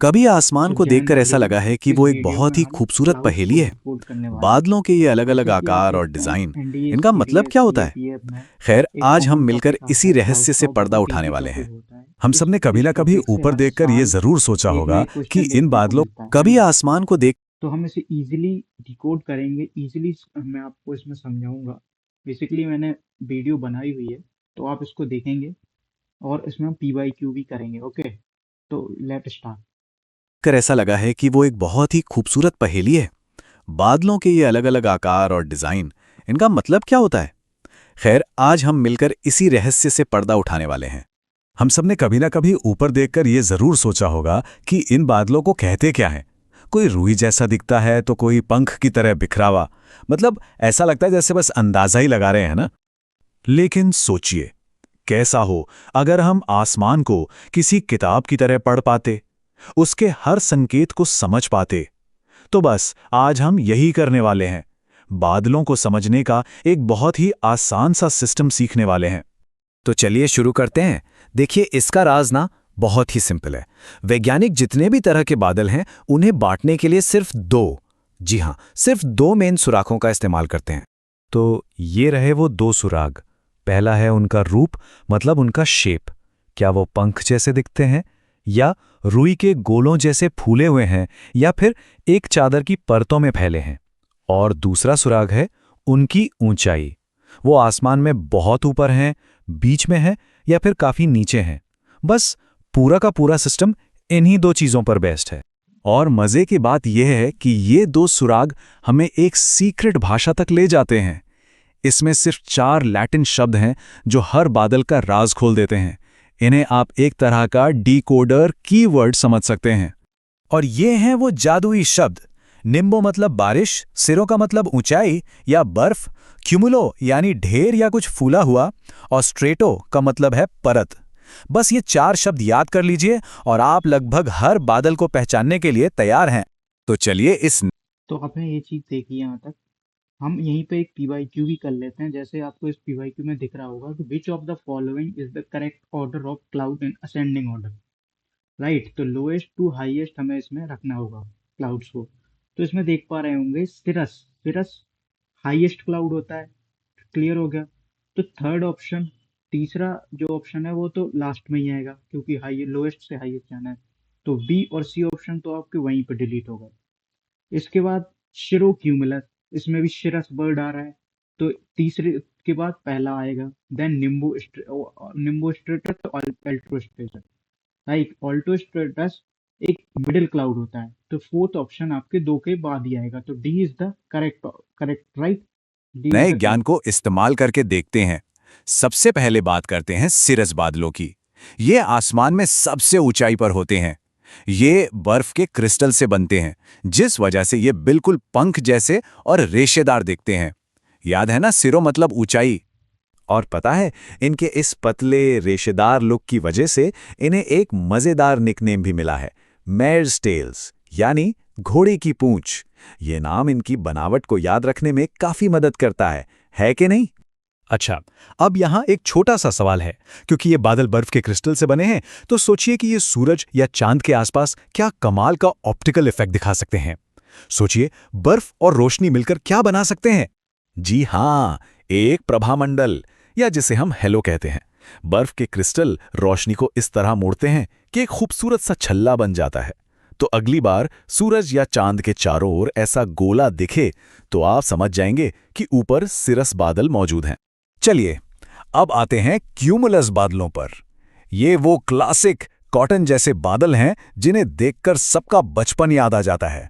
कभी आसमान तो को जैन देखकर ऐसा देखो, लगा है कि इस वो एक वीडियो में बहुत ही हम खूबसूरत क्लाउड्स पहेली को है। डिकोड करने वाले हैं। बादलों के ये अलग-अलग जैसे कि आप आकार और देखते हैं डिजाइन, एनडीएस इनका मतलब क्या होता सीडीएस है? पीएफ में खैर, एक आज हम कॉमन मिलकर टॉपिक आता इसी है क्लाउड रहस्य का से और पर्दा बहुत उठाने इजी वाले हैं। टॉपिक होता है। हम इस सबने कभी इस ना कभी टॉपिक से ऊपर हर देखकर ये साल जरूर सोचा एक ना होगा एक कि क्वेश्चन इन देखने को बादलों मिलता है कभी ना। आसमान को देख तो हम इसे इजीली डिकोड करेंगे, इजीली मैं आपको इसमें समझाऊंगा। बेसिकली मैंने वीडियो बनाई हुई है, तो आप इसको देखेंगे और इसमें हम पीवाईक्यू भी करेंगे। ओके, तो लेट स्टार्ट। कर ऐसा लगा है कि वो एक बहुत ही खूबसूरत पहेली है। बादलों के ये अलग-अलग आकार और डिजाइन, इनका मतलब क्या होता है? खैर, आज हम मिलकर इसी रहस्य से पर्दा उठाने वाले हैं। हम सबने कभी ना कभी ऊपर देखकर ये जरूर सोचा होगा कि इन बादलों को कहते क्या है। कोई रुई जैसा दिखता है तो कोई पंख की तरह बिखरा हुआ। मतलब ऐसा लगता है जैसे बस अंदाजा ही लगा रहे हैं ना। लेकिन सोचिए, कैसा हो अगर हम आसमान को किसी किताब की तरह पढ़ पाते, उसके हर संकेत को समझ पाते। तो बस आज हम यही करने वाले हैं। बादलों को समझने का एक बहुत ही आसान सा सिस्टम सीखने वाले हैं। तो चलिए शुरू करते हैं। देखिए, इसका राज ना बहुत ही सिंपल है। वैज्ञानिक जितने भी तरह के बादल हैं उन्हें बांटने के लिए सिर्फ दो, जी हाँ, सिर्फ दो मेन सुराखों का इस्तेमाल करते हैं। तो ये रहे वो दो सुराग। पहला है उनका रूप, मतलब उनका शेप। क्या वो पंख जैसे दिखते हैं, या रुई के गोलों जैसे फूले हुए हैं, या फिर एक चादर की परतों में फैले हैं। और दूसरा सुराग है उनकी ऊंचाई। वो आसमान में बहुत ऊपर हैं, बीच में हैं, या फिर काफी नीचे हैं। बस पूरा का पूरा सिस्टम इन्हीं दो चीजों पर बेस्ड है। और मजे की बात यह है कि ये दो सुराग हमें एक सीक्रेट भाषा तक ले जाते हैं। इसमें सिर्फ 4 लैटिन शब्द हैं जो हर बादल का राज खोल देते हैं। इन्हें आप एक तरह का डीकोडर कीवर्ड समझ सकते हैं। और ये हैं वो जादुई शब्द। निम्बो मतलब बारिश, सिरो का मतलब ऊंचाई या बर्फ, क्यूमुलो यानी ढेर या कुछ फूला हुआ, और स्ट्रेटो का मतलब है परत। बस ये 4 शब्द याद कर लीजिए और आप लगभग हर बादल को पहचानने के लिए तैयार हैं। तो चलिए इस तो आपने ये चीज देखी यहाँ तक। हम यहीं पे एक पीवाईक्यू भी कर लेते हैं। जैसे आपको इस पीवाईक्यू में दिख रहा होगा कि which of the following is the correct order of cloud in ascending order. Right, तो लोएस्ट टू हाईएस्ट हमें इसमें रखना होगा क्लाउड्स को। तो इसमें देख पा रहे होंगे सिरस। सिरस हाईएस्ट क्लाउड होता है। क्लियर हो गया। तो थर्ड ऑप्शन, तीसरा जो ऑप्शन है वो तो लास्ट में ही आएगा, क्योंकि हाई लोएस्ट से हाईएस्ट जाना है। तो बी और सी ऑप्शन तो आपके वहीं पे डिलीट हो गए। इसके बाद शिरो क्यूमुलस, इसमें भी शिरस बर्ड आ रहा है, तो तीसरे के बाद पहला आएगा। देन निम्बो स्ट्रेटस और अल्ट्रो स्ट्रेटस। लाइक ऑल्टो स्ट्रेटस एक मिडिल क्लाउड होता है, तो फोर्थ ऑप्शन आपके दो के बाद ही आएगा। तो D is the correct, correct, right. D is नए द ज्ञान करेक्ट। को इस्तेमाल करके देखते हैं। सबसे पहले बात करते हैं सिरस बादलों की। ये आसमान में सबसे ऊंचाई पर होते हैं। ये बर्फ के क्रिस्टल से बनते हैं, जिस वजह से ये बिल्कुल पंख जैसे और रेशेदार दिखते हैं। याद है ना, सिरो मतलब ऊंचाई। और पता है, इनके इस पतले रेशेदार लुक की वजह से इन्हें एक मजेदार निकनेम भी मिला है, मेयर्स टेल्स, यानी घोड़े की पूंछ। ये नाम इनकी बनावट को याद रखने में काफी मदद करता है कि नहीं? अच्छा, अब यहाँ एक छोटा सा सवाल है। क्योंकि ये बादल बर्फ के क्रिस्टल से बने हैं, तो सोचिए कि ये सूरज या चांद के आसपास क्या कमाल का ऑप्टिकल इफेक्ट दिखा सकते हैं। सोचिए, बर्फ और रोशनी मिलकर क्या बना सकते हैं। जी हाँ, एक प्रभामंडल, या जिसे हम हेलो कहते हैं। बर्फ के क्रिस्टल रोशनी को इस तरह मोड़ते हैं कि एक खूबसूरत सा छल्ला बन जाता है। तो अगली बार सूरज या चांद के चारों ओर ऐसा गोला दिखे, तो आप समझ जाएंगे कि ऊपर सिरस बादल मौजूद हैं। चलिए, अब आते हैं क्यूमुलस बादलों पर। ये वो क्लासिक कॉटन जैसे बादल हैं जिन्हें देखकर सबका बचपन याद आ जाता है।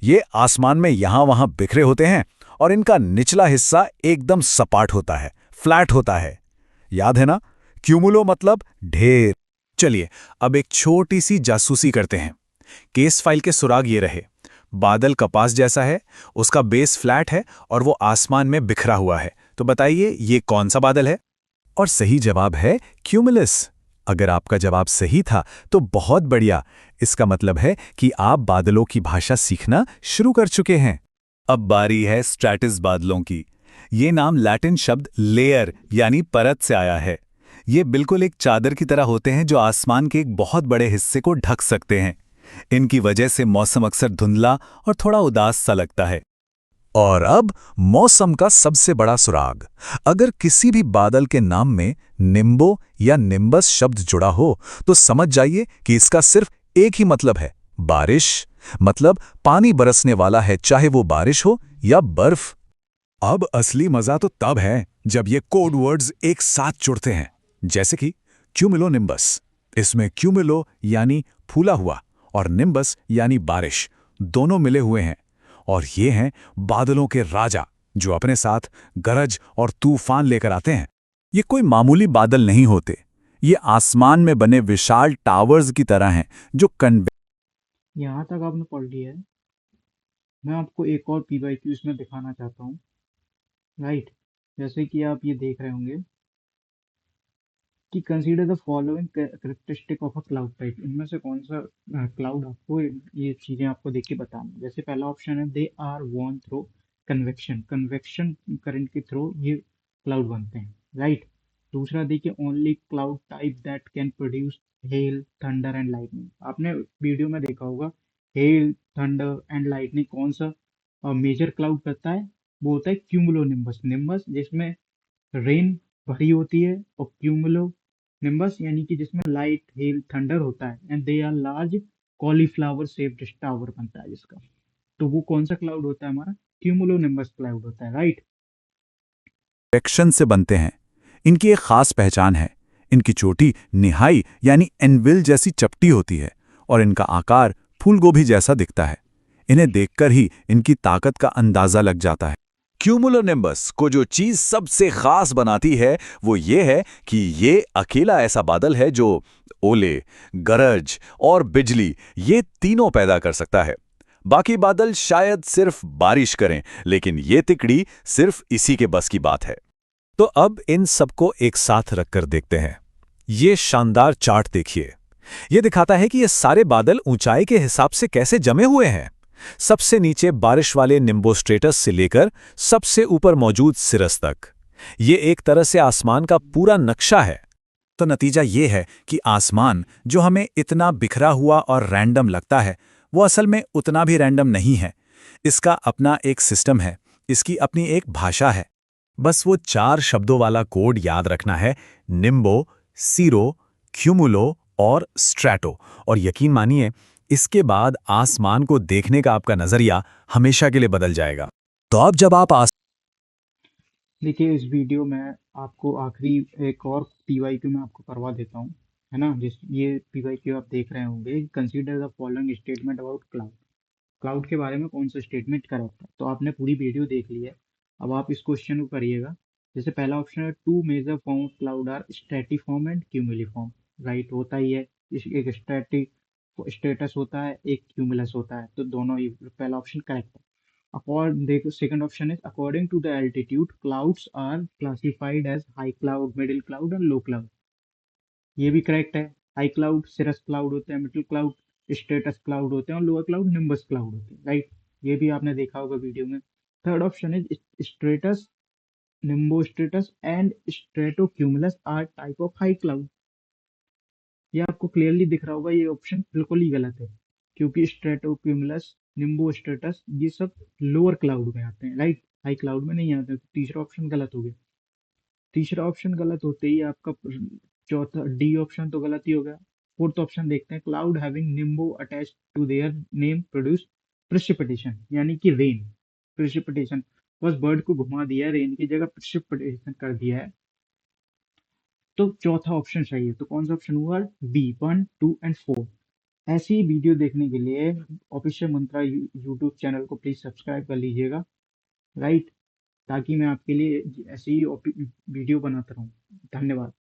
ये आसमान में यहां वहां बिखरे होते हैं और इनका निचला हिस्सा एकदम सपाट होता है, फ्लैट होता है। याद है ना, क्यूमुलो मतलब ढेर। चलिए, अब एक छोटी सी जासूसी करते हैं। केस फाइल के सुराग ये रहे। बादल कपास जैसा है, उसका बेस फ्लैट है और वो आसमान में बिखरा हुआ है। तो बताइए, ये कौन सा बादल है? और सही जवाब है क्यूमुलस। अगर आपका जवाब सही था तो बहुत बढ़िया। इसका मतलब है कि आप बादलों की भाषा सीखना शुरू कर चुके हैं। अब बारी है स्ट्रैटस बादलों की। ये नाम लैटिन शब्द लेयर यानी परत से आया है। ये बिल्कुल एक चादर की तरह होते हैं जो आसमान के एक बहुत बड़े हिस्से को ढक सकते हैं। इनकी वजह से मौसम अक्सर धुंधला और थोड़ा उदास सा लगता है। और अब मौसम का सबसे बड़ा सुराग। अगर किसी भी बादल के नाम में निम्बो या निम्बस शब्द जुड़ा हो तो समझ जाइए कि इसका सिर्फ एक ही मतलब है, बारिश। मतलब पानी बरसने वाला है, चाहे वो बारिश हो या बर्फ। अब असली मजा तो तब है जब ये कोड वर्ड्स एक साथ जुड़ते हैं, जैसे कि क्यूमुलोनिम्बस। इसमें क्यूमुलो यानी फूला हुआ और निम्बस यानी बारिश, दोनों मिले हुए हैं। और ये हैं बादलों के राजा, जो अपने साथ गरज और तूफान लेकर आते हैं। ये कोई मामूली बादल नहीं होते, ये आसमान में बने विशाल टावर्स की तरह हैं जो यहाँ तक आपने पढ़ लिया है। मैं आपको एक और पीवाईक्यू इसमें दिखाना चाहता हूँ। राइट, जैसे कि आप ये देख रहे होंगे कि consider the following characteristic of a cloud type. इनमें से कौन सा क्लाउड आपको ये चीजें आपको देख के बताना। जैसे पहला ऑप्शन है they are worn through convection. Convection current के थ्रू ये क्लाउड बनते हैं। राइट। दूसरा देखिए only cloud type that can produce hail thunder and lightning. आपने वीडियो में देखा होगा हेल थंडर एंड लाइटनिंग कौन सा मेजर क्लाउड करता है। वो होता है क्यूमुलोनिम्बस। निम्बस जिसमें रेन भरी होती है, और क्यूमुलो निम्बस यानी कि जिसमें लाइट हेल थंडर होता है, and they are large cauliflower shaped tower बनता है जिसका। तो वो कौन सा क्लाउड होता है हमारा, क्यूमुलो निम्बस क्लाउड होता है। राइट। डायरेक्शन से बनते हैं। इनकी एक खास पहचान है, इनकी चोटी निहाई यानी एनविल जैसी चपटी होती है और इनका आकार फूलगोभी जैसा दिखता है। इन्हें देखकर ही इनकी ताकत का अंदाजा लग जाता है। क्यूमुलोनिम्बस को जो चीज सबसे खास बनाती है वो ये है कि ये अकेला ऐसा बादल है जो ओले, गरज और बिजली ये तीनों पैदा कर सकता है। बाकी बादल शायद सिर्फ बारिश करें, लेकिन ये तिकड़ी सिर्फ इसी के बस की बात है। तो अब इन सबको एक साथ रखकर देखते हैं। ये शानदार चार्ट देखिए। ये दिखाता है कि ये सारे बादल ऊंचाई के हिसाब से कैसे जमे हुए हैं। सबसे नीचे बारिश वाले निम्बोस्ट्रेटस से लेकर सबसे ऊपर मौजूद सिरस तक। ये एक तरह से आसमान का पूरा नक्शा है। तो नतीजा ये है कि आसमान जो हमें इतना बिखरा हुआ और रैंडम लगता है, वो असल में उतना भी रैंडम नहीं है। इसका अपना एक सिस्टम है, इसकी अपनी एक भाषा है। बस वो 4 शब्दों वाला कोड याद रखना है, निम्बो, सीरो, क्यूमुलो और स्ट्रैटो। और यकीन मानिए, इसके बाद आसमान को देखने का आपका नजरिया हमेशा के लिए बदल जाएगा। तो अब जब आप देखिए इस वीडियो में आपको आखिरी एक और पीवाईक्यू मैं आपको करवा देता हूँ, है ना। जिस ये पीवाईक्यू आप देख रहे होंगे, consider the following statement about cloud. Cloud के बारे में कौन सा स्टेटमेंट करेक्ट है। तो आपने पूरी वीडियो देख ली है, अब आप इस क्वेश्चन को करिएगा। जैसे पहला ऑप्शन है two major form of cloud are stratiform and cumuliform. Right, होता ही है। एक स्ट्रेटिक स्टेटस होता है, एक क्यूमुलस होता है, तो दोनों ही पहला ऑप्शन करेक्ट है। अकॉर्डिंग देखो second option is according to the altitude clouds are classified as high cloud, middle cloud and low cloud. ये भी करेक्ट है। हाई क्लाउड सिरस क्लाउड होते हैं, मिडिल क्लाउड स्टेटस क्लाउड होते हैं, और लोअर क्लाउड निम्बस क्लाउड होते हैं। राइट, ये भी आपने देखा होगा वीडियो में। Third option is stratus, nimbostratus and stratocumulus are type of high cloud. ये आपको क्लियरली दिख रहा होगा, ये ऑप्शन बिल्कुल ही गलत है, क्योंकि स्ट्रेटोक्यूमुलस, निम्बो स्ट्रेटस ये सब लोअर क्लाउड में आते हैं। राइट, हाई क्लाउड में नहीं आते। तो तीसरा ऑप्शन गलत हो गया। तीसरा ऑप्शन गलत होते ही आपका चौथा डी ऑप्शन तो गलत ही हो गया। फोर्थ ऑप्शन देखते हैं, cloud having nimbo attached to their name produce precipitation, यानी कि रेन। प्रेसिपिटेशन, बस बर्ड को घुमा दिया है, रेन की जगह प्रेसिपिटेशन कर दिया है। तो चौथा ऑप्शन सही है। तो कौन सा ऑप्शन हुआ, बी, 1, 2 एंड 4। ऐसी ही वीडियो देखने के लिए ऑफिशियल मंत्रा यूट्यूब चैनल को प्लीज सब्सक्राइब कर लीजिएगा। राइट, ताकि मैं आपके लिए ऐसी ही वीडियो बनाता रहूँ। धन्यवाद।